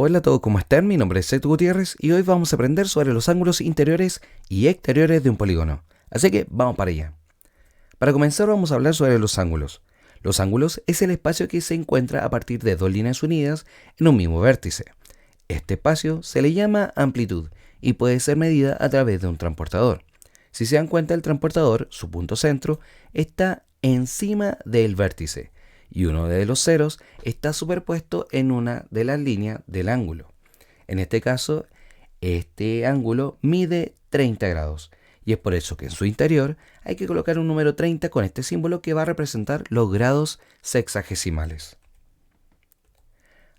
Hola a todos, ¿cómo están? Mi nombre es Seth Gutiérrez y hoy vamos a aprender sobre los ángulos interiores y exteriores de un polígono. Así que vamos para allá. Para comenzar vamos a hablar sobre los ángulos. Los ángulos es el espacio que se encuentra a partir de dos líneas unidas en un mismo vértice. Este espacio se le llama amplitud y puede ser medida a través de un transportador. Si se dan cuenta, el transportador, su punto centro, está encima del vértice y uno de los ceros está superpuesto en una de las líneas del ángulo. En este caso, este ángulo mide 30 grados y es por eso que en su interior hay que colocar un número 30 con este símbolo que va a representar los grados sexagesimales.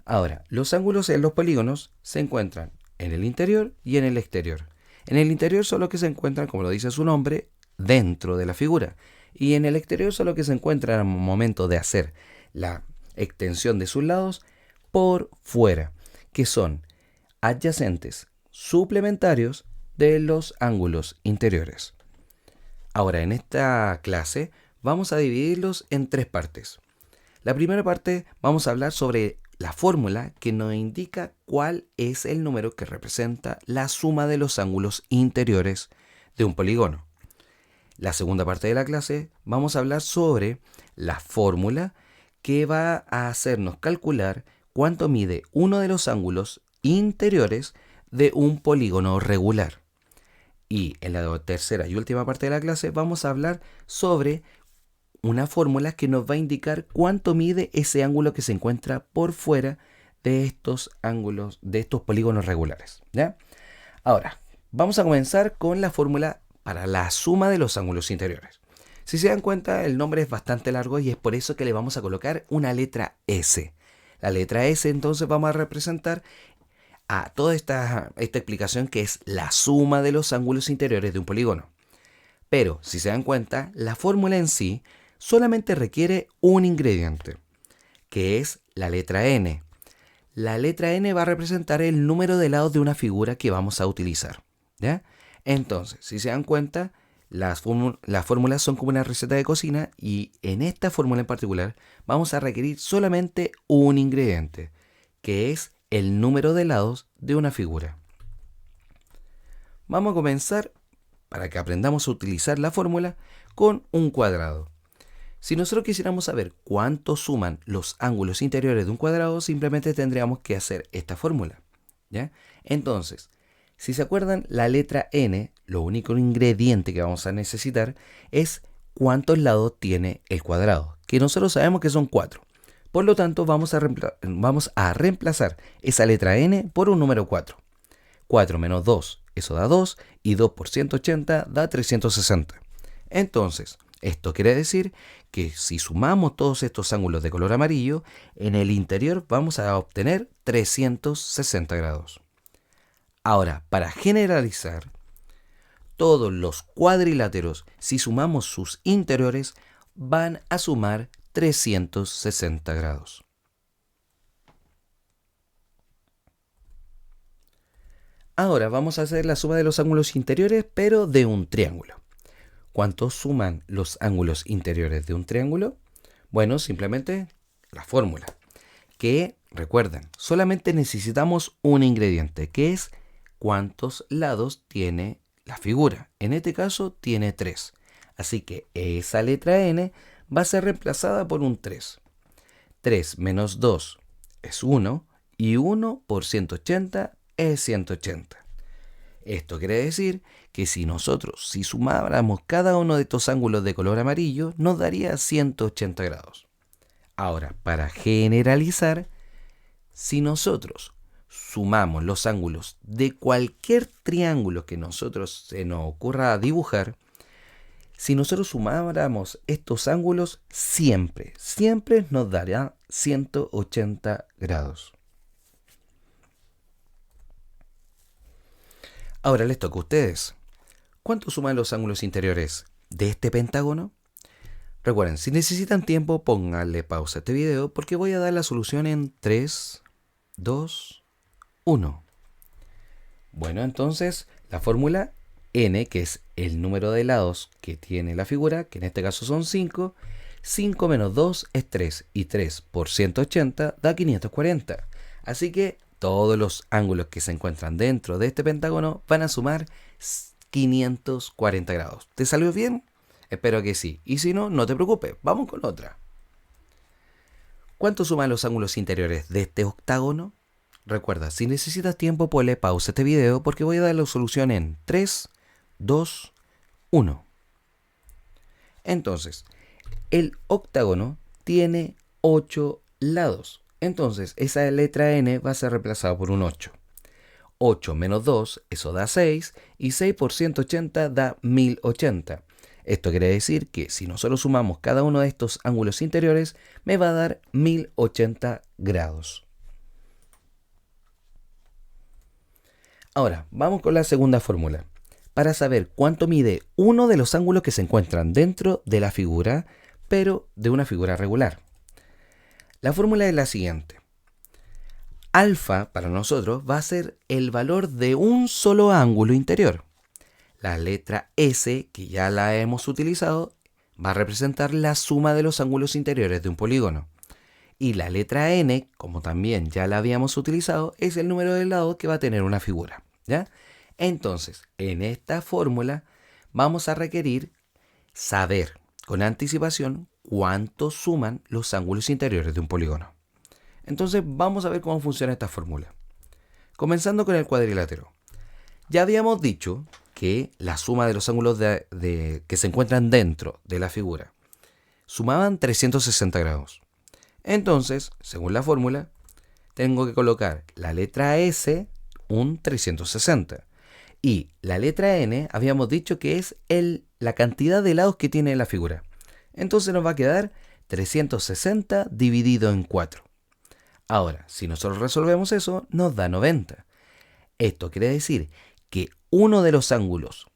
Ahora, los ángulos en los polígonos se encuentran en el interior y en el exterior. En el interior son los que se encuentran, como lo dice su nombre, dentro de la figura. Y en el exterior son los que se encuentran al momento de hacer la extensión de sus lados por fuera, que son adyacentes suplementarios de los ángulos interiores. Ahora, en esta clase vamos a dividirlos en tres partes. La primera parte vamos a hablar sobre la fórmula que nos indica cuál es el número que representa la suma de los ángulos interiores de un polígono. La segunda parte de la clase vamos a hablar sobre la fórmula que va a hacernos calcular cuánto mide uno de los ángulos interiores de un polígono regular. Y en la tercera y última parte de la clase vamos a hablar sobre una fórmula que nos va a indicar cuánto mide ese ángulo que se encuentra por fuera de estos ángulos, de estos polígonos regulares, ¿ya? Ahora, vamos a comenzar con la fórmula para la suma de los ángulos interiores. Si se dan cuenta, el nombre es bastante largo y es por eso que le vamos a colocar una letra S. La letra S entonces vamos a representar a toda esta explicación que es la suma de los ángulos interiores de un polígono. Pero, si se dan cuenta, la fórmula en sí solamente requiere un ingrediente, que es la letra N. La letra N va a representar el número de lados de una figura que vamos a utilizar, ¿ya? Entonces, si se dan cuenta, las fórmulas son como una receta de cocina y en esta fórmula en particular vamos a requerir solamente un ingrediente, que es el número de lados de una figura. Vamos a comenzar, para que aprendamos a utilizar la fórmula, con un cuadrado. Si nosotros quisiéramos saber cuánto suman los ángulos interiores de un cuadrado, simplemente tendríamos que hacer esta fórmula, ¿ya? Entonces, si se acuerdan, la letra N, lo único ingrediente que vamos a necesitar es cuántos lados tiene el cuadrado, que nosotros sabemos que son 4. Por lo tanto, vamos a reemplazar esa letra N por un número 4. 4 menos 2, eso da 2, y 2 por 180 da 360. Entonces, esto quiere decir que si sumamos todos estos ángulos de color amarillo, en el interior vamos a obtener 360 grados. Ahora, para generalizar, todos los cuadriláteros, si sumamos sus interiores, van a sumar 360 grados. Ahora vamos a hacer la suma de los ángulos interiores, pero de un triángulo. ¿Cuánto suman los ángulos interiores de un triángulo? Bueno, simplemente la fórmula, que recuerden, solamente necesitamos un ingrediente, que es cuántos lados tiene la figura. En este caso tiene 3. Así que esa letra N va a ser reemplazada por un 3. 3 menos 2 es 1 y 1 por 180 es 180. Esto quiere decir que si sumáramos cada uno de estos ángulos de color amarillo, nos daría 180 grados. Ahora, para generalizar, si nosotros sumamos los ángulos de cualquier triángulo que se nos ocurra dibujar, si nosotros sumáramos estos ángulos, siempre nos dará 180 grados. Ahora les toca a ustedes. ¿Cuánto suman los ángulos interiores de este pentágono? Recuerden, si necesitan tiempo, pónganle pausa a este video porque voy a dar la solución en 3, 2, 1. Bueno, entonces la fórmula N, que es el número de lados que tiene la figura, que en este caso son 5, 5 menos 2 es 3 y 3 por 180 da 540. Así que todos los ángulos que se encuentran dentro de este pentágono van a sumar 540 grados. ¿Te salió bien? Espero que sí. Y si no, no te preocupes. Vamos con otra. ¿Cuánto suman los ángulos interiores de este octágono? Recuerda, si necesitas tiempo, ponle pausa a este video porque voy a dar la solución en 3, 2, 1. Entonces, el octágono tiene 8 lados. Entonces, esa letra N va a ser reemplazada por un 8. 8 menos 2, eso da 6, y 6 por 180 da 1080. Esto quiere decir que si nosotros sumamos cada uno de estos ángulos interiores, me va a dar 1080 grados. Ahora, vamos con la segunda fórmula. Para saber cuánto mide uno de los ángulos que se encuentran dentro de la figura, pero de una figura regular. La fórmula es la siguiente. Alfa, para nosotros, va a ser el valor de un solo ángulo interior. La letra S, que ya la hemos utilizado, va a representar la suma de los ángulos interiores de un polígono. Y la letra N, como también ya la habíamos utilizado, es el número de lados que va a tener una figura, ¿ya? Entonces, en esta fórmula vamos a requerir saber con anticipación cuánto suman los ángulos interiores de un polígono. Entonces, vamos a ver cómo funciona esta fórmula. Comenzando con el cuadrilátero. Ya habíamos dicho que la suma de los ángulos que se encuentran dentro de la figura sumaban 360 grados. Entonces, según la fórmula, tengo que colocar la letra S, un 360. Y la letra N, habíamos dicho que es la cantidad de lados que tiene la figura. Entonces nos va a quedar 360 dividido en 4. Ahora, si nosotros resolvemos eso, nos da 90. Esto quiere decir que uno de los ángulos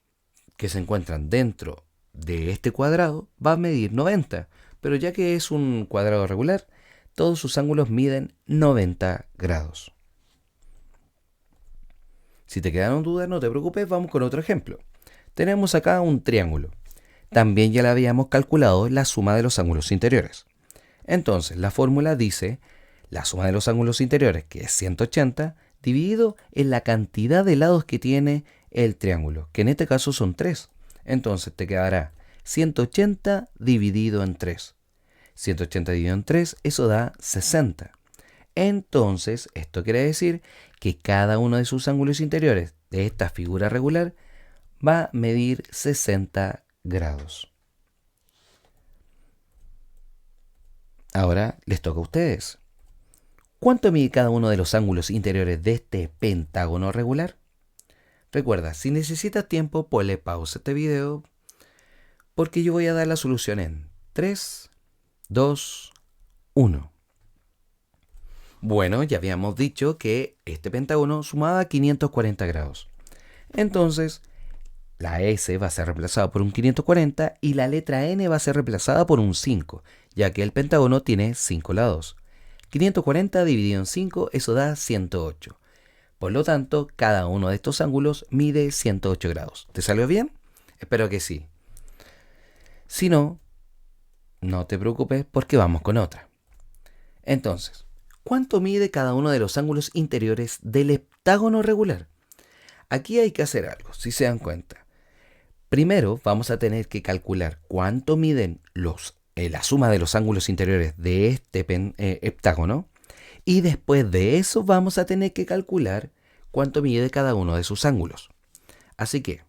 que se encuentran dentro de este cuadrado va a medir 90. Pero ya que es un cuadrado regular, todos sus ángulos miden 90 grados. Si te quedaron dudas, no te preocupes, vamos con otro ejemplo. Tenemos acá un triángulo. También ya le habíamos calculado la suma de los ángulos interiores. Entonces, la fórmula dice la suma de los ángulos interiores, que es 180, dividido en la cantidad de lados que tiene el triángulo, que en este caso son 3. Entonces te quedará 180 dividido en 3. 180 dividido en 3, eso da 60. Entonces, esto quiere decir que cada uno de sus ángulos interiores de esta figura regular va a medir 60 grados. Ahora les toca a ustedes. ¿Cuánto mide cada uno de los ángulos interiores de este pentágono regular? Recuerda, si necesitas tiempo, ponle pausa a este video porque yo voy a dar la solución en 3, 2, 1. Bueno, ya habíamos dicho que este pentágono sumaba 540 grados. Entonces, la S va a ser reemplazada por un 540 y la letra N va a ser reemplazada por un 5, ya que el pentágono tiene 5 lados. 540 dividido en 5, eso da 108. Por lo tanto, cada uno de estos ángulos mide 108 grados. ¿Te salió bien? Espero que sí. Si no, no te preocupes porque vamos con otra. Entonces, ¿cuánto mide cada uno de los ángulos interiores del heptágono regular? Aquí hay que hacer algo, si se dan cuenta. Primero vamos a tener que calcular cuánto miden la suma de los ángulos interiores de este heptágono. Y después de eso vamos a tener que calcular cuánto mide cada uno de sus ángulos. Así que,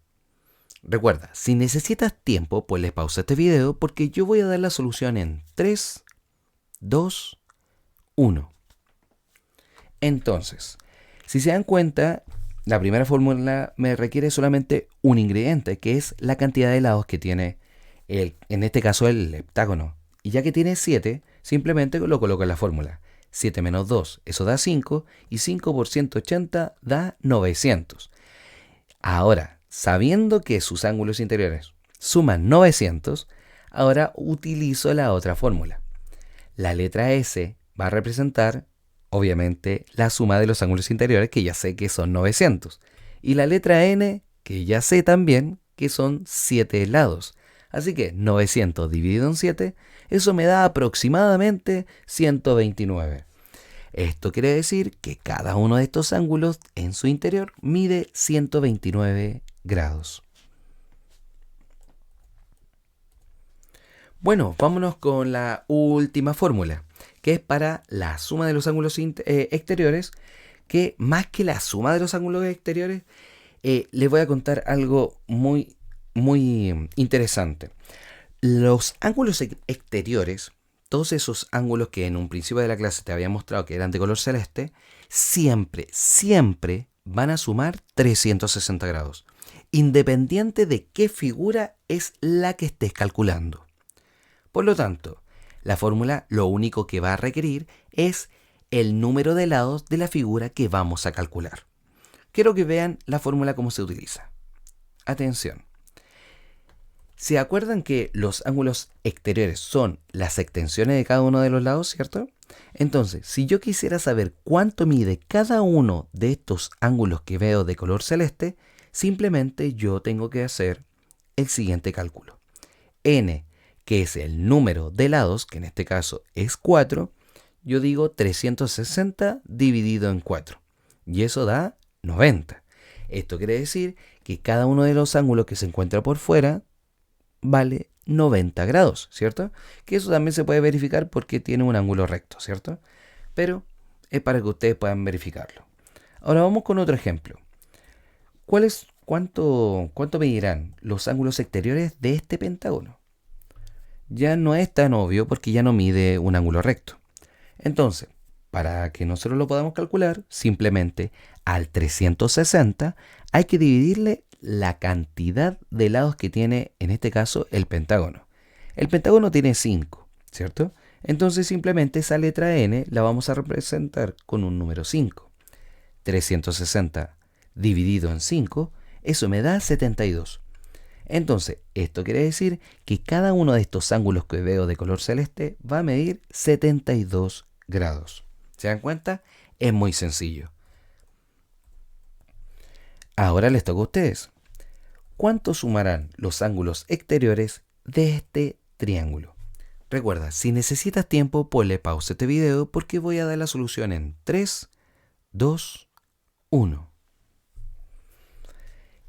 recuerda, si necesitas tiempo, pues le pausa este video porque yo voy a dar la solución en 3, 2, 1. Entonces, si se dan cuenta, la primera fórmula me requiere solamente un ingrediente, que es la cantidad de lados que tiene, en este caso, el heptágono. Y ya que tiene 7, simplemente lo coloco en la fórmula. 7 menos 2, eso da 5, y 5 por 180 da 900. Ahora, sabiendo que sus ángulos interiores suman 900, ahora utilizo la otra fórmula. La letra S va a representar, obviamente, la suma de los ángulos interiores, que ya sé que son 900. Y la letra N, que ya sé también que son 7 lados. Así que 900 dividido en 7, eso me da aproximadamente 129. Esto quiere decir que cada uno de estos ángulos en su interior mide 129 grados. Bueno, vámonos con la última fórmula, que es para la suma de los ángulos exteriores, que más que la suma de los ángulos exteriores, les voy a contar algo muy interesante. Los ángulos exteriores, todos esos ángulos que en un principio de la clase te había mostrado que eran de color celeste, siempre van a sumar 360 grados, independiente de qué figura es la que estés calculando. Por lo tanto, la fórmula lo único que va a requerir es el número de lados de la figura que vamos a calcular. Quiero que vean la fórmula cómo se utiliza. Atención. ¿Se acuerdan que los ángulos exteriores son las extensiones de cada uno de los lados, cierto? Entonces, si yo quisiera saber cuánto mide cada uno de estos ángulos que veo de color celeste, simplemente yo tengo que hacer el siguiente cálculo. N, que es el número de lados, que en este caso es 4, yo digo 360 dividido en 4. Y eso da 90. Esto quiere decir que cada uno de los ángulos que se encuentra por fuera vale 90 grados, ¿cierto? Que eso también se puede verificar porque tiene un ángulo recto, ¿cierto? Pero es para que ustedes puedan verificarlo. Ahora vamos con otro ejemplo. ¿Cuánto medirán los ángulos exteriores de este pentágono? Ya no es tan obvio porque ya no mide un ángulo recto. Entonces, para que nosotros lo podamos calcular, simplemente al 360 hay que dividirle la cantidad de lados que tiene, en este caso, el pentágono. El pentágono tiene 5, ¿cierto? Entonces simplemente esa letra N la vamos a representar con un número 5. 360 dividido en 5, eso me da 72. Entonces, esto quiere decir que cada uno de estos ángulos que veo de color celeste va a medir 72 grados. ¿Se dan cuenta? Es muy sencillo. Ahora les toca a ustedes. ¿Cuánto sumarán los ángulos exteriores de este triángulo? Recuerda, si necesitas tiempo, ponle pausa a este video porque voy a dar la solución en 3, 2, 1.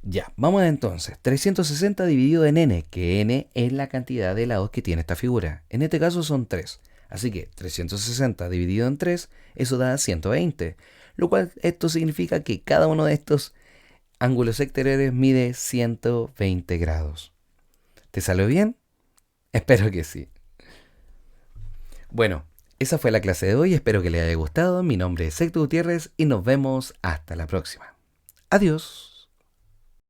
Ya, vamos entonces. 360 dividido en n, que n es la cantidad de lados que tiene esta figura. En este caso son 3. Así que 360 dividido en 3, eso da 120. Lo cual esto significa que cada uno de estos ángulos exteriores mide 120 grados. ¿Te salió bien? Espero que sí. Bueno, esa fue la clase de hoy. Espero que les haya gustado. Mi nombre es Héctor Gutiérrez y nos vemos hasta la próxima. Adiós.